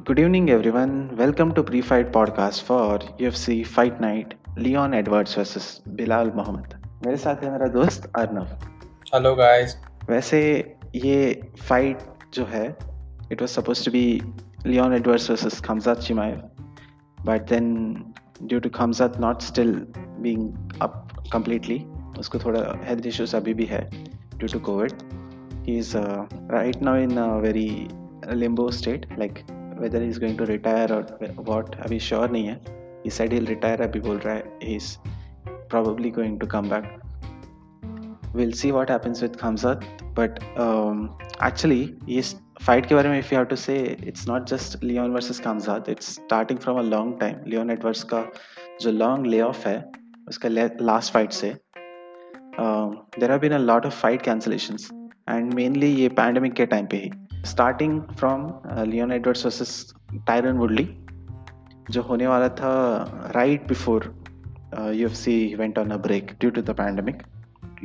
Good evening, everyone. Welcome to Pre-Fight Podcast for UFC Fight Night. Leon Edwards versus Bilal Mohammad. मेरे साथ है मेरा दोस्त अर्नव. Hello guys. वैसे ये फाइट जो है, it was supposed to be Leon Edwards versus Khamzat Chimaev, but then due to Khamzat not still being up completely, उसको थोड़ा health issues अभी भी है due to COVID. He is right now in a very limbo state, like whether he's going to retire or what, अभी sure नहीं है. He said he'll retire, अभी बोल रहा है he's probably going to come back. We'll see what happens with Khamzat, but actually इस fight के बारे में if you have to say, it's not just Leon versus Khamzat, it's starting from a long time. Leon Edwards का जो long layoff है उसका last fight से there have been a lot of fight cancellations and mainly ये pandemic के time पे ही starting from Leon Edwards versus Tyron Woodley जो होने वाला था right before UFC went on a break due to the pandemic.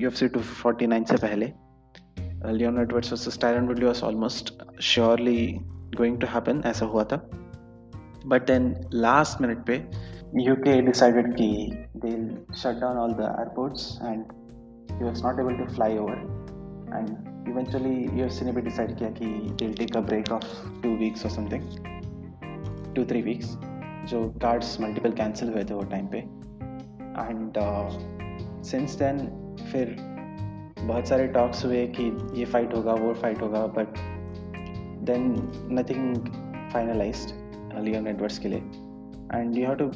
UFC 249 से पहले Leon Edwards versus Tyron Woodley was almost surely going to happen, ऐसा हुआ था. But then last minute पे UK decided कि they'll shut down all the airports and he was not able to fly over, and eventually UFC ने भी decide किया कि they'll take a break of 2 weeks or something, 2-3 weeks, जो cards multiple cancel हुए थे वो time पे. And since then फिर बहुत सारे टॉक्स हुए कि ये फाइट होगा वो फाइट होगा, but then nothing finalised Leon Edwards के लिए. And you have to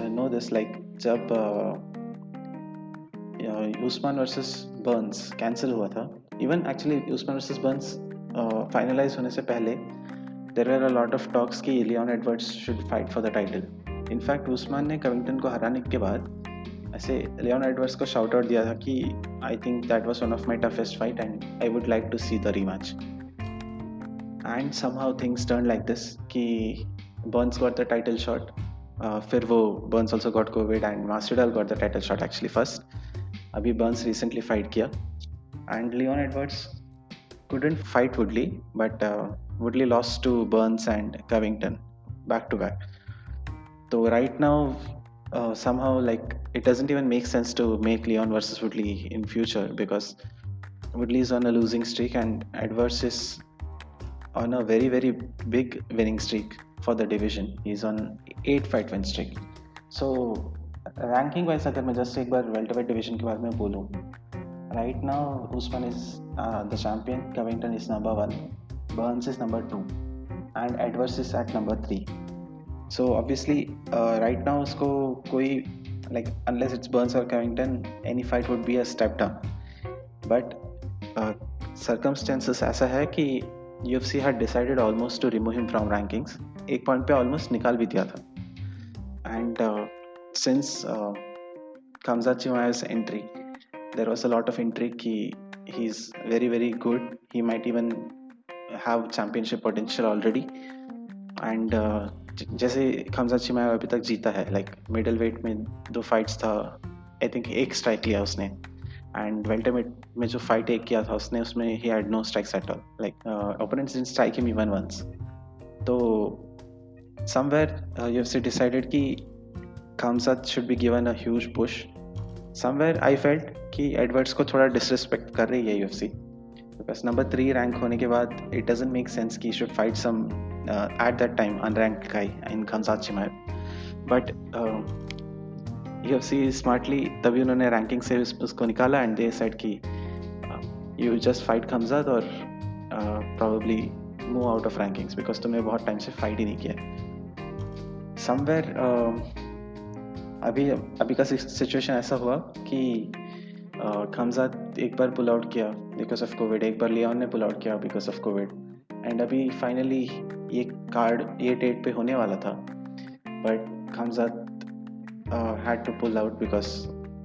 know this, like जब उस्मान वर्सेस बर्न्स कैंसिल हुआ था, even actually Usman versus Burns finalise होने से पहले there were a lot of talks कि Leon Edwards should fight for the title. In fact Usman ने Covington को हराने के बाद ऐसे लियोन एडवर्ड्स को शाउट आउट दिया था कि I think that was one of my toughest fight and I would like to see the rematch. And somehow things turn like this कि Burns got the title shot, फिर वो Burns also got Covid and Masvidal got the title shot actually first. अभी Burns recently fight किया and Leon Edwards couldn't fight Woodley, but Woodley lost to Burns and Covington back to back. So right now somehow like it doesn't even make sense to make Leon versus Woodley in future, because Woodley is on a losing streak and Edwards is on a very very big winning streak for the division. He's on 8 fight win streak. So ranking wise अगर मैं just एक बार welterweight division के बारे में बोलूँ, right now Usman is the champion, Covington is number 1, Burns is number 2 and Edwards is at number 3. So obviously right now उसको कोई like unless it's Burns or Covington, any fight would be a step down. But circumstances ऐसा है कि UFC had decided almost to remove him from rankings. एक point पे almost निकाल भी दिया था. And since Khamzat Chimaev's entry, there was a lot of intrigue कि he's very very good, he might even have championship potential already. And जैसे Khamzat Chimaev अभी तक जीता है, like मिडल वेट में 2 फाइट्स था, आई थिंक 1 स्ट्राइक लिया उसने, एंड वेल्टरवेट में जो फाइट 1 किया था उसने, उसमें he had no strikes at all, like opponents didn't strike him even once. तो somewhere UFC decided कि Khamzat should be given a huge push. Somewhere I felt कि एडवर्ड्स को थोड़ा डिसरिस्पेक्ट कर रही है UFC, बिकॉज नंबर 3 रैंक होने के बाद इट डजंट मेक सेंस कि should fight some at that time unranked guy in Khamzat Chimaev. But UFC smartly तभी उन्होंने रैंकिंग से उसको निकाला एंड दे सेड कि यू जस्ट फाइट Khamzat और probably move out of rankings, because तुमने बहुत टाइम से फाइट ही नहीं किया. समवेयर अभी का सिचुएशन ऐसा हुआ कि Khamzat एक बार पुल आउट किया बिकॉज ऑफ कोविड, एक बार लियोन ने पुल आउट किया बिकॉज ऑफ कोविड, एंड अभी फाइनली ये कार्ड 8-8 पे होने वाला था, but Khamzat had to pull out because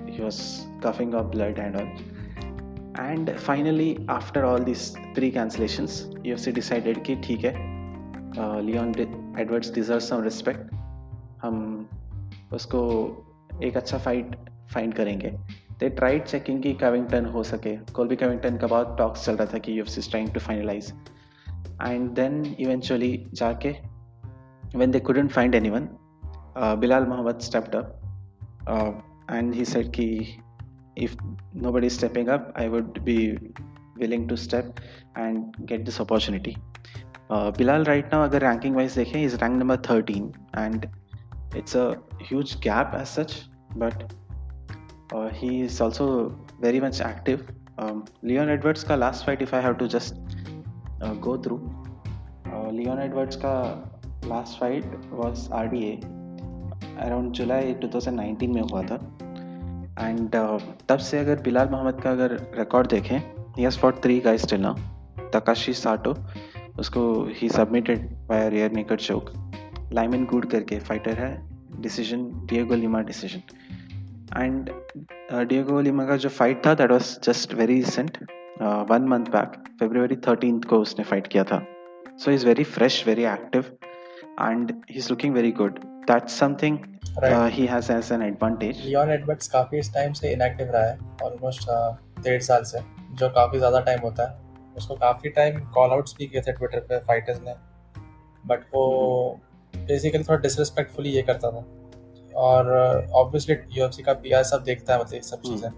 he was coughing up blood and all. And finally after all these 3 cancellations, UFC decided कि ठीक है, Leon Edwards deserves some respect, हम उसको एक अच्छा फाइट फाइंड करेंगे. दे ट्राइड चेकिंग कि Covington हो सके, कोल्बी कविंगटन का बहुत टॉक्स चल रहा था कि UFC is trying to finalize, and then eventually जाके when they couldn't find anyone, Bilal Muhammad stepped up, and he said ki if nobody is stepping up, I would be willing to step and get this opportunity. Bilal right now, अगर ranking wise देखें, is ranked number 13, and it's a huge gap as such, but he is also very much active. Leon Edwards का last fight, if I have to just go through, Leon Edwards का last fight was RDA around July 2019 में हुआ था, and तब से अगर बिलाल मोहम्मद का अगर रिकॉर्ड देखें, he has fought 3 guys till now. Takashi Sato, उसको he submitted by a rear naked choke. Lyman Good करके फाइटर है, decision Diego Lima decision. And Diego Lima का जो फाइट था, that was just very recent, 1 month back, February 13th को उसने fight किया था. So he is very fresh, very active, and he's looking very good. That's something he has as an advantage. Leon Edwards काफी इस time से inactive रहा है, almost 1.5 साल से, जो काफी ज्यादा टाइम होता है. उसको काफी टाइम कॉल आउट्स भी किए थे ट्विटर पे फाइटर्स ने, बट वो बेसिकली थोड़ा डिसरिस्पेक्टफुली ये करता था. और ऑब्वियसली यूएफसी का पीआर सब देखता है, मतलब ये सब चीजें.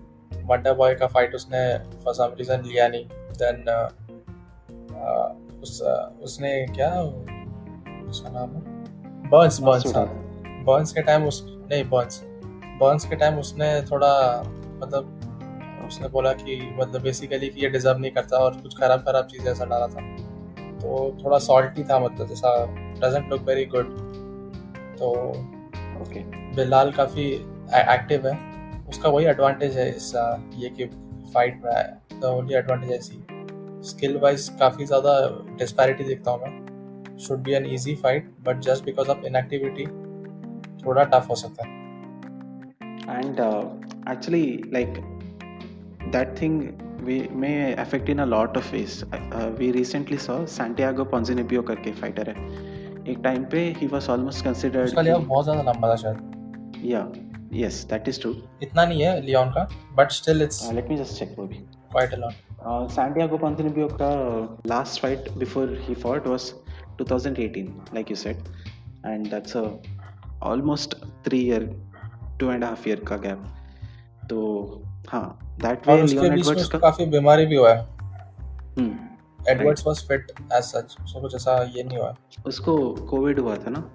वंडर बॉय का फाइट उसने फॉर सम रीजन लिया नहीं. देन उसने क्या उसका नाम है बर्न्स के टाइम बर्न्स के टाइम उसने थोड़ा, मतलब उसने बोला कि मतलब बेसिकली कि ये डिजर्व नहीं करता और कुछ खराब चीजें ऐसा डाला था, तो थोड़ा सॉल्टी था, मतलब जैसा डजंट लुक वेरी गुड. तो बिलाल काफी एक्टिव है, उसका वही एडवांटेज है इस ये कि फाइट में द ओनली एडवांटेज है सी स्किल वाइज काफी ज्यादा डिस्पैरिटी देखता हूँ मैं. Should be an easy fight, but just because of inactivity थोड़ा टफ हो सकता है. And actually, like, that thing may affect in a lot of ways. We recently saw Santiago Ponzinibbio करके फाइटर है, एक टाइम पे he was almost considered. उसका level बहुत ज्यादा लंबा था शायद. Yeah, yes, that is true. इतना नहीं है लियोन का, but still it's let me just check वो भी. quite a lot. Santiago Ponzinibbio का last fight before he fought was 2018, like you said, and that's a almost 3 year, 2.5 year का gap. तो हाँ, that way Leon Edwards का काफी बीमारी भी हुआ है. Edwards was fit as such, उसको कुछ ऐसा ये नहीं हुआ. उसको कोविड हुआ था ना.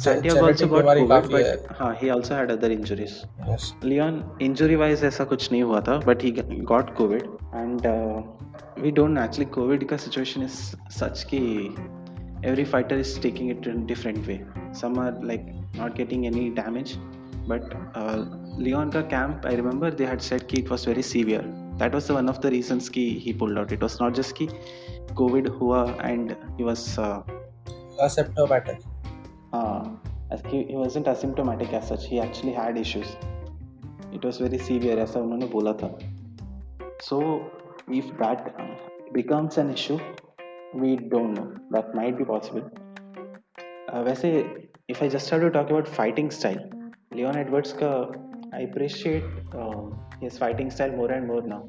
Santiago also got COVID, but हाँ, he also had other injuries. Yes. Leon injury wise ऐसा कुछ नहीं हुआ था, but he got COVID, and we don't actually, COVID का situation is such कि every fighter is taking it in different way. Some are like not getting any damage, but Leon का camp, I remember they had said कि it was very severe. That was one of the reasons कि he pulled out. It was not just कि COVID हुआ and he was asymptomatic. He wasn't asymptomatic as such. He actually had issues. It was very severe, ऐसा उन्होंने बोला था. So if that becomes an issue, we don't know. That might be possible. वैसे if I just have to talk about fighting style, Leon Edwards का I appreciate his fighting style more and more now.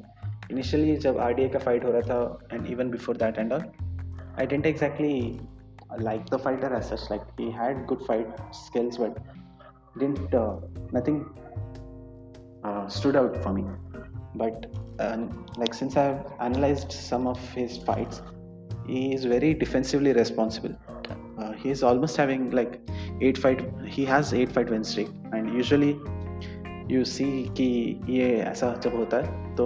Initially जब RDA का fight हो रहा था, and even before that and all, I didn't exactly like the fighter as such. Like, he had good fight skills, but didn't nothing stood out for me. But like, since I've analyzed some of his fights, he is very defensively responsible. He is almost having like 8 fight win streak, and usually you see कि ये ऐसा जब होता है तो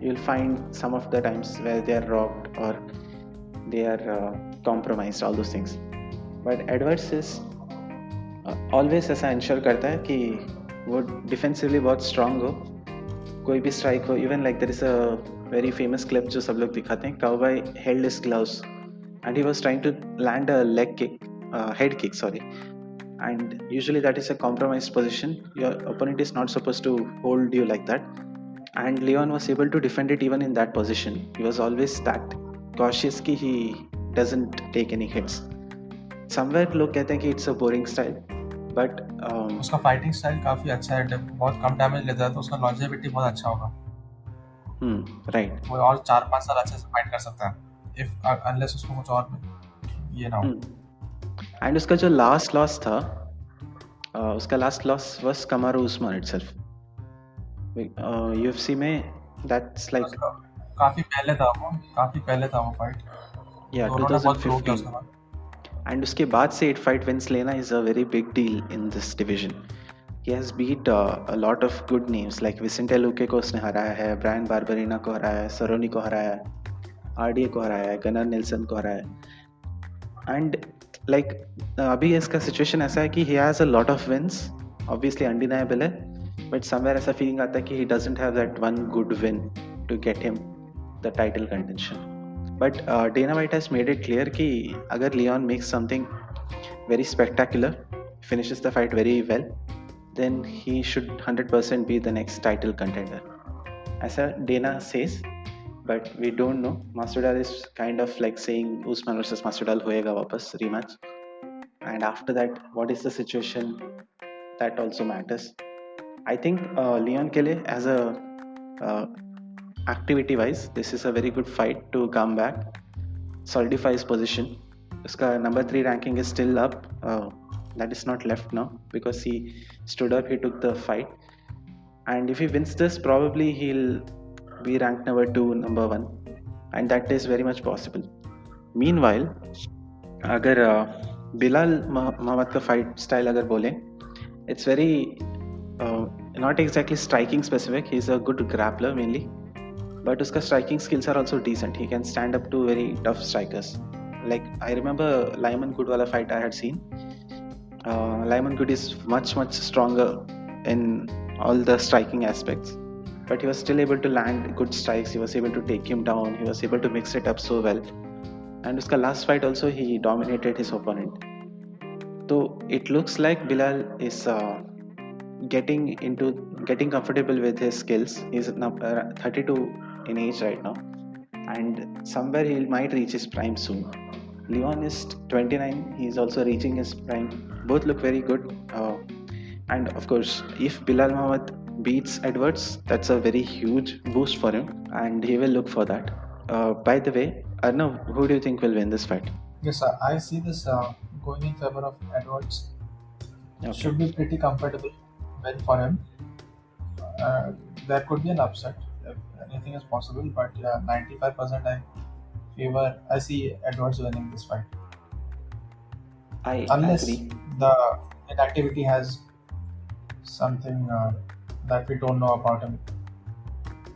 you'll find some of the times where they are robbed or they are compromised, all those things. But Edwards is always ऐसा ensure करता है कि वो defensively बहुत strong हो, कोई भी strike हो. Even like there is a very famous clip जो सब लोग दिखाते हैं, Cowboy held his gloves and he was trying to land a head kick, and usually that is a compromised position. Your opponent is not supposed to hold you like that, and Leon was able to defend it even in that position. He was always that cautious कि he doesn't take any hits. Somewhere लोग कहते हैं कि it's a boring style, but उसका fighting style काफी अच्छा है, बहुत कम डैमेज लेता है, तो उसका लॉन्जेविटी बहुत अच्छा होगा. राइट. वो और 4-5 साल अच्छे से फाइट कर सकता है, if unless उसको कुछ और ये ना हो. एंड उसका जो लास्ट लॉस था, उसका last loss was कमारू Usman itself UFC में. दैट्स लाइक उसका काफी पहले था वो फाइट. या दोनों ने बहुत ग्रो किया उसके 2015. बाद. एंड उसके बाद से 8 फाइट विंस लेना is a very big deal in this division. He has beat a lot of good names like Vicente Luque को उसने हराया है, ब्रायन बार्बरिना को हराया है, सरोनी को हराया है, आरडीए को हराया है, गनर नेल्सन को हराया है. एंड लाइक अभी इसका सिचुएशन ऐसा है कि he has a lot of wins, obviously undeniable है, but somewhere ऐसा फीलिंग आता है कि he doesn't have that one good win to get him the title contention. But Dana White has made it clear कि अगर Leon makes something very spectacular, finishes the fight very well, then he should 100% be the next title contender. Aisa Dana says, but we don't know. Masvidal is kind of like saying Usman versus Masvidal hoega wapas rematch. And after that, what is the situation? That also matters. I think Leon ke liye as a uh, activity wise, this is a very good fight to come back, solidify his position. Uska number 3 ranking is still up. That is not left now because he stood up, he took the fight, and if he wins this, probably he'll be ranked number 2, number 1, and that is very much possible. Meanwhile, अगर बिलाल मोहम्मद का fight style अगर बोले, it's very not exactly striking specific. He's a good grappler mainly, but उसका striking skills are also decent. He can stand up to very tough strikers. Like I remember Lyman Good wala fight I had seen. Lyman Good is much stronger in all the striking aspects, but he was still able to land good strikes. He was able to take him down. He was able to mix it up so well. And uska last fight also he dominated his opponent. So it looks like Bilal is getting comfortable with his skills. He's now 32 in age right now, and somewhere he might reach his prime soon. Leon is 29. He's also reaching his prime. Both look very good. And of course, if Bilal Muhammad beats Edwards, that's a very huge boost for him, and he will look for that. By the way, Arnav, who do you think will win this fight? Yes, sir. I see this going in favor of Edwards. Okay. Should be pretty comfortable win for him. There could be an upset. Anything is possible, but yeah, 95% I see Edwards winning this fight. Unless agree. the inactivity has something that we don't know about him.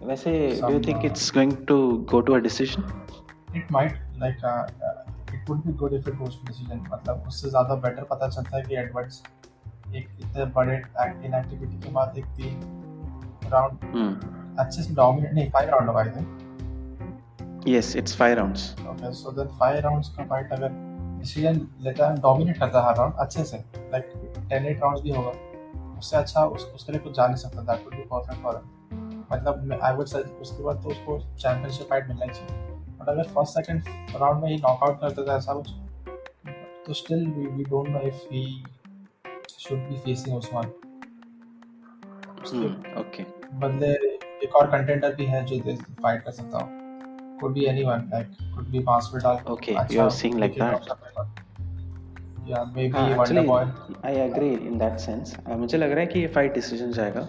वैसे do you think it's going to go to a decision? It might, like it would be good if it goes to decision. मतलब उससे ज़्यादा better पता चलता है कि Edwards एक इतने बड़े इनएक्टिविटी के बाद एक 3 राउंड अच्छे से डोमिनेट नहीं 5 राउंड लगाए थे. Yes, it's 5 rounds. Okay, so then 5 rounds का फाइट अगर डिसीजन लेता है, डोमिनेट करता है हर राउंड अच्छे से, लाइक 10-8 राउंड्स भी होगा, उससे अच्छा उसके लिए कुछ जा नहीं सकता. That would be perfect for him. मतलब आई वुड से उसके बाद तो उसको चैंपियनशिप फाइट मिलना चाहिए. बट अगर फर्स्ट सेकंड राउंड में ही नॉकआउट कर देता है ऐसा कुछ, तो still we don't know if he should be facing Usman. Okay. बदले एक और कंटेंडर भी है जो फाइट कर सकता हो. Could be anyone, like could be Masvidal. Okay, you are saying like that. Yeah, maybe Wonder Boy. I agree in that sense. मुझे लग रहा है कि ये फाइट डिसीजन जाएगा.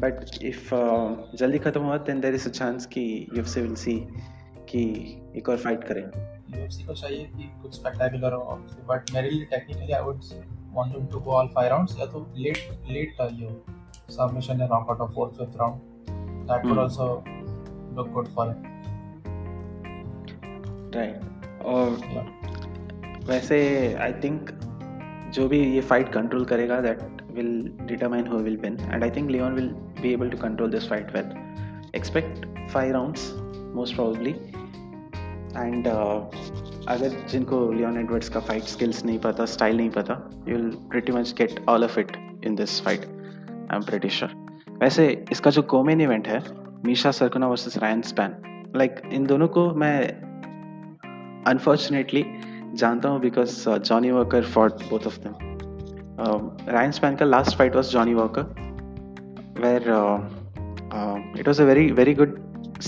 But if जल्दी खत्म हुआ, then there is a chance कि UFC will see कि एक और फाइट करें. UFC को चाहिए कि कुछ स्पेक्टेकुलर हो, but मेरे लिए technically I would want him to go all 5 rounds, या तो late ये submission and knockout of 4th, 5th round. That would also look good for him. Right. और वैसे आई थिंक जो भी ये फाइट कंट्रोल करेगा that will determine who will win, and I think Leon will be able to control this fight well. Expect 5 rounds most probably. And अगर जिनको Leon Edwards का fight skills नहीं पता, style नहीं पता, you will pretty much get all of it in this fight, I am pretty sure. वैसे इसका जो कोमेन इवेंट है, Misha Cirkunov versus Ryan Spann, like इन दोनों को मैं अनफॉर्चुनेटली जानता हूँ because Johnny Walker fought both of them. Ryan Spann का last fight was Johnny Walker, where it was a very good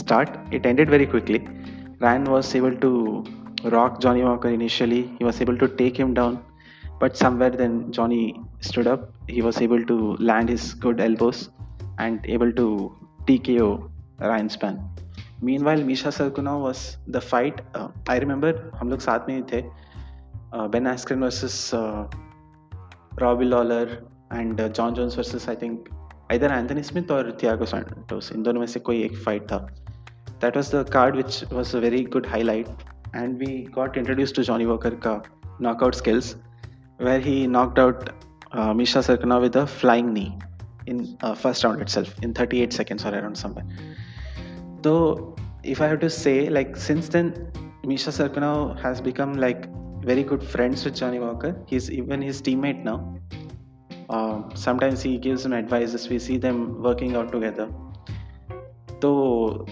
start. It ended very quickly. Ryan was able to rock Johnny Walker initially. He was able to take him down, but somewhere then Johnny stood up. He was able to land his good elbows and able to TKO Ryan Spann. Meanwhile, Misha Sarkunov was the fight. I remember हम लोग साथ में ही थे. Ben Askren versus Robbie Lawler and John Jones versus I think either Anthony Smith or Thiago Santos. इन दोनों में से कोई एक fight था. That was the card which was a very good highlight, and we got introduced to Johnny Walker ka knockout skills, where he knocked out Misha Sarkunov with a flying knee in first round itself in 38 seconds or around somewhere. Though if I have to say, like since then, Misha Sarkunov has become like very good friends with Johnny Walker. He's even his teammate now. Sometimes he gives him advices. We see them working out together. So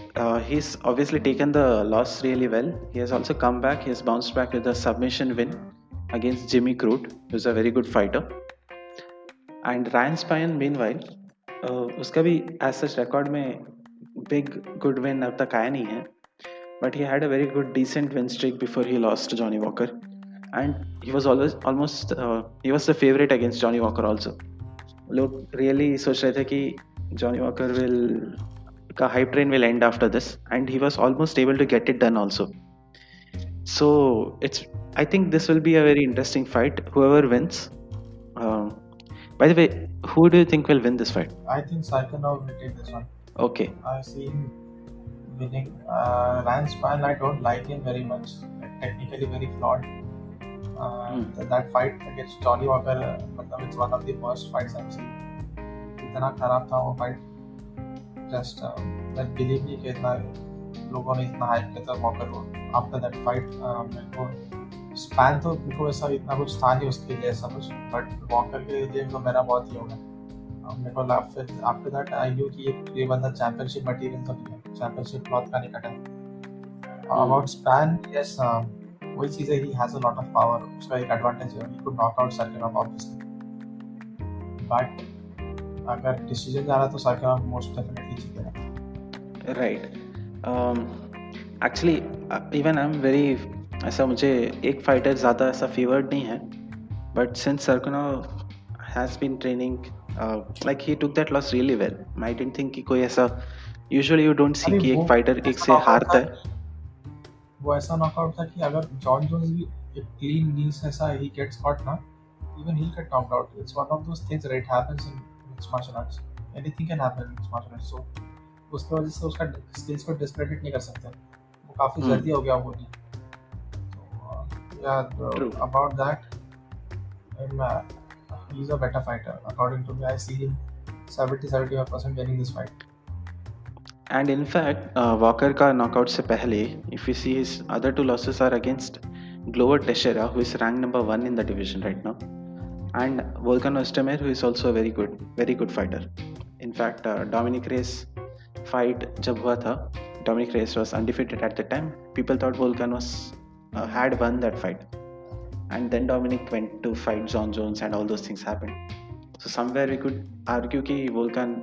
he's obviously taken the loss really well. He has also come back. He has bounced back with a submission win against Jimmy Crute, who's a very good fighter. And Ryan Spann, meanwhile, उसका भी as such record में big good win अब तक आया नहीं है. But he had a very good decent win streak before he lost to Johnny Walker. And he was almost he was the favorite against Johnny Walker also. लोग really सोच रहे थे कि Johnny Walker का hype train will end after this, and he was almost able to get it done also. So I think this will be a very interesting fight. Whoever wins. By the way, who do you think will win this fight? I think Sarkunov will take this one. Okay. I see him winning. Ryan Spann, I don't like him very much. Technically very flawed. That fight against Johnny Walker, it's one of the worst fights I've seen. इतना खराब था वो fight. Just I believe नहीं कि इतना लोगों ने इतना hype किया था Walker को. After that fight, मेरे को Spann तो मेरे को ऐसा इतना कुछ था नहीं उसके लिए ऐसा कुछ, but Walker के लिए तो मेरा बहुत ही होगा. मेरे को after that I knew कि ये बंदा championship material तो नहीं है, championship cloth का नहीं कटा है. About Spann, yes, वही चीज़ है, he has a lot of power. उसका एक advantage है, he could knock out Sarkunov obviously. But अगर decision जा रहा तो Sarkunov most definitely जीतेगा. Right. Actually, even I'm very ऐसा मुझे एक fighter ज़्यादा ऐसा favored नहीं है. But since Sarkunov has been training, like he took that loss really well. I didn't think कि कोई ऐसा usually you don't see कि एक fighter एक से हारता है. वो ऐसा नॉकआउट था कि अगर जॉन जोन्स भी एक क्लीन नीज ऐसा ही गेट्स कॉट ना, even he get knocked out. It's one of those things that happens in mixed martial arts. Anything can happen in mixed martial arts. So उसकी वजह से उसका skills को discredit नहीं कर सकते. वो काफी जल्दी हो गया वो नहीं. So yeah, about that, he's a better fighter according to me. I see him 70-75% winning this fight. And in fact, Walker का knockout से पहले, if you see his other two losses are against Glover Teixeira, who is ranked number 1 in the division right now, and Volkan Ozdemir, who is also a very good fighter. In fact, Dominic Reyes fight जब हुआ था, Dominic Reyes was undefeated at the time. People thought Volkan had won that fight, and then Dominic went to fight John Jones, and all those things happened. So somewhere we could argue कि Volkan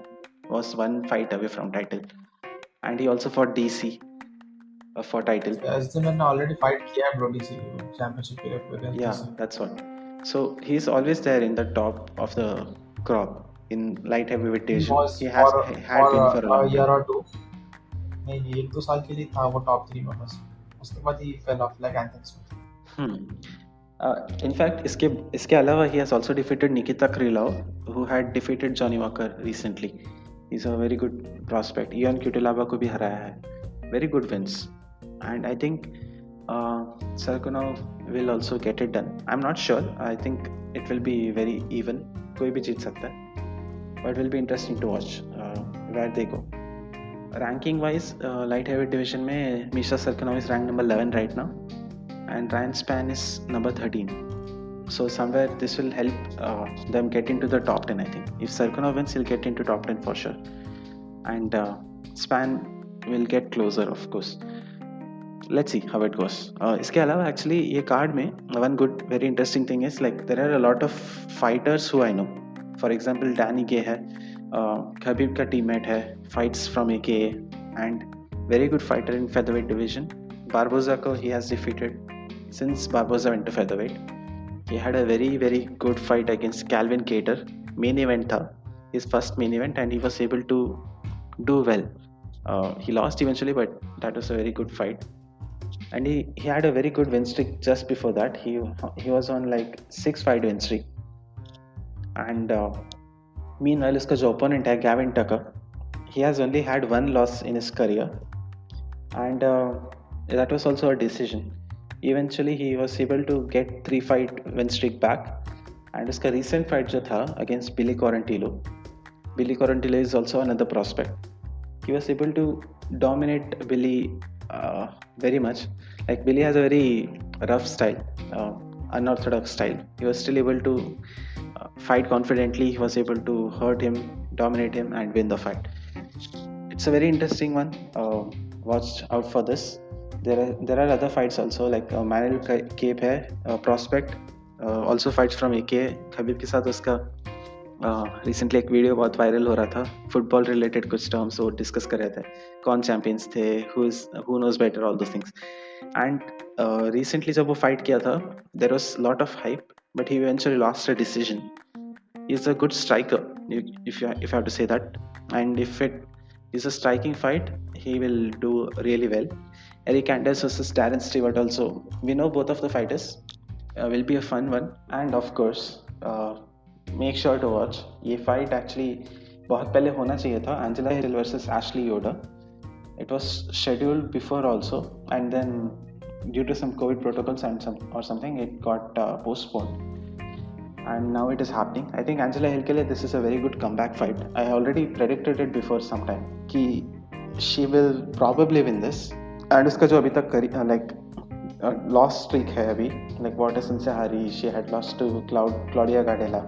was one fight away from title. And he also fought DC for title. Ozdemir already fight किया है DC championship के लिए. Yeah, that's what. So he's always there in the top of the crop in light heavyweight division. He has had been for a long year or two. नहीं 1-2 साल के लिए था वो top 3 में बस. उसके बाद he fell off like Anthony Smith. In fact, इसके अलावा he has also defeated Nikita Krylov, who had defeated Johnny Walker recently. He's a very good prospect. Ion Cutelaba को भी हराया है. Very good wins. And I think Sarkunov will also get it done. I'm not sure. I think it will be very even. कोई भी जीत सकता है. But it will be interesting to watch where they go. Ranking wise, light heavyweight division में Misha Sarkunov is ranked number 11 right now, and Ryan Spann is number 13. So somewhere this will help them get into the top 10. I think if Sarkunov wins, he'll get into top 10 for sure, and Spann will get closer, of course. Let's see how it goes. इसके अलावा actually ये card में one good very interesting thing is like there are a lot of fighters who I know. For example, Danny Gay है, Khabib का teammate है, fights from AKA, and very good fighter in featherweight division. Barboza को he has defeated since Barboza went to featherweight. He had a very good fight against Calvin Kattar. Main event था, his first main event, and he was able to do well. He lost eventually, but that was a very good fight. And he had a very good win streak just before that. He was on like 6 fight win streak. And meanwhile, his opponent है Gavin Tucker. He has only had one loss in his career, and that was also a decision. Eventually, he was able to get 3 fight win streak back. And his recent fight जो था against Billy Quarantillo. Billy Quarantillo is also another prospect. He was able to dominate Billy very much. Like Billy has a very rough style, unorthodox style. He was still able to fight confidently. He was able to hurt him, dominate him, and win the fight. It's a very interesting one. Watch out for this. There are other fights also, like Manel Kape है prospect, also fights from AK. Khabib के साथ उसका recently एक video बहुत viral हो रहा था, football related कुछ टर्म्स वो डिस्कस कर रहे थे, कौन चैंपियंस थे, who knows better, all those things. And recently जब वो फाइट किया था, there was lot of hype, but he eventually lost a decision. He is a good striker, if you have to say that. And if it is a striking fight, he will do really well. Eric Anders versus Darren Stewart also, we know both of the fighters, will be a fun one. And of course, make sure to watch. ये fight actually बहुत पहले होना चाहिए था, Angela Hill versus Ashley Yoder. It was scheduled before also, and then due to some covid protocols and something it got postponed, and now it is happening. I think Angela Hill के लिए this is a very good comeback fight. I already predicted it before some time कि she will probably win this. And उसका जो अभी तक like loss streak है अभी, like Waterson से हारी, she had lost to Claudia Gadelha.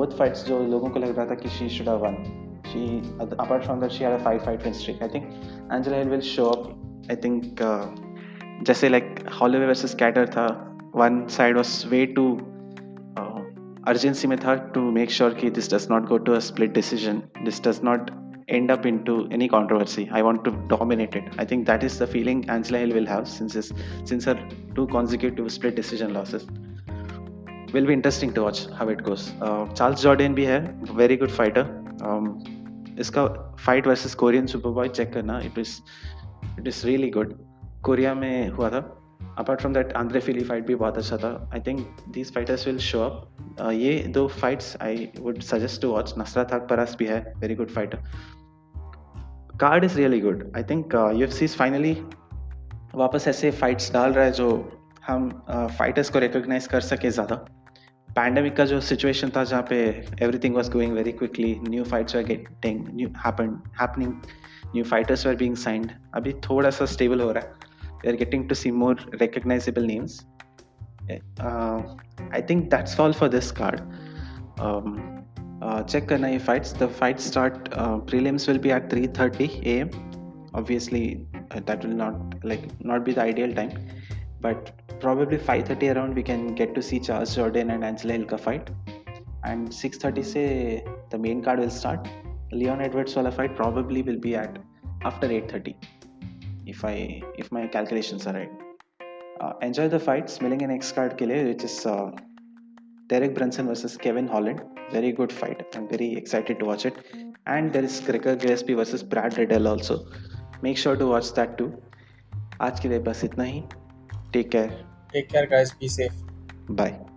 Both fights जो लोगों को लग रहा था कि she should have won. Apart from that, she had a 5-fight win streak. I think Angela Hill will show up. I think जैसे like Holloway versus Kattar था, one side was way too urgency में था to make sure कि this does not go to a split decision. This does not end up into any controversy. I want to dominate it. I think that is the feeling Angela Hill will have since her 2 consecutive split decision losses. Will be interesting to watch how it goes. Charles Jourdain भी है, very good fighter. इसका fight versus Korean Superboy check करना, it is really good. Korea में हुआ था. Apart from that, Andre Fili fight भी बहुत अच्छा था. I think these fighters will show up. ये 2 fights I would suggest to watch. Nasrat Haqparas भी है, very good fighter. Card is really good. I think UFC is finally वापस ऐसे fights डाल रहा है जो हम fighters को recognize कर सके ज़्यादा. पैंडेमिक का जो सिचुएशन था जहाँ पे everything was going very quickly, new fights were happening, new fighters were being signed. अभी थोड़ा सा stable हो रहा है. We are getting to see more recognizable names. I think that's all for this card. Check करना ये fights. The fights start, prelims will be at 3:30 AM. Obviously, that will not be the ideal time, but probably 5:30 around we can get to see Charles Jourdain and Angela Hill का fight. And 6:30 से the main card will start. Leon Edwards वाला fight probably will be at after 8:30. If my calculations are right. Enjoy the fights. मिलेंगे next card के लिए, which is Derek Brunson versus Kevin Holland. Very good fight. I'm very excited to watch it. And there is Gregor Gillespie versus Brad Riddell also. Make sure to watch that too. आज के लिए बस इतना ही. Take care. Take care, guys. Be safe. Bye.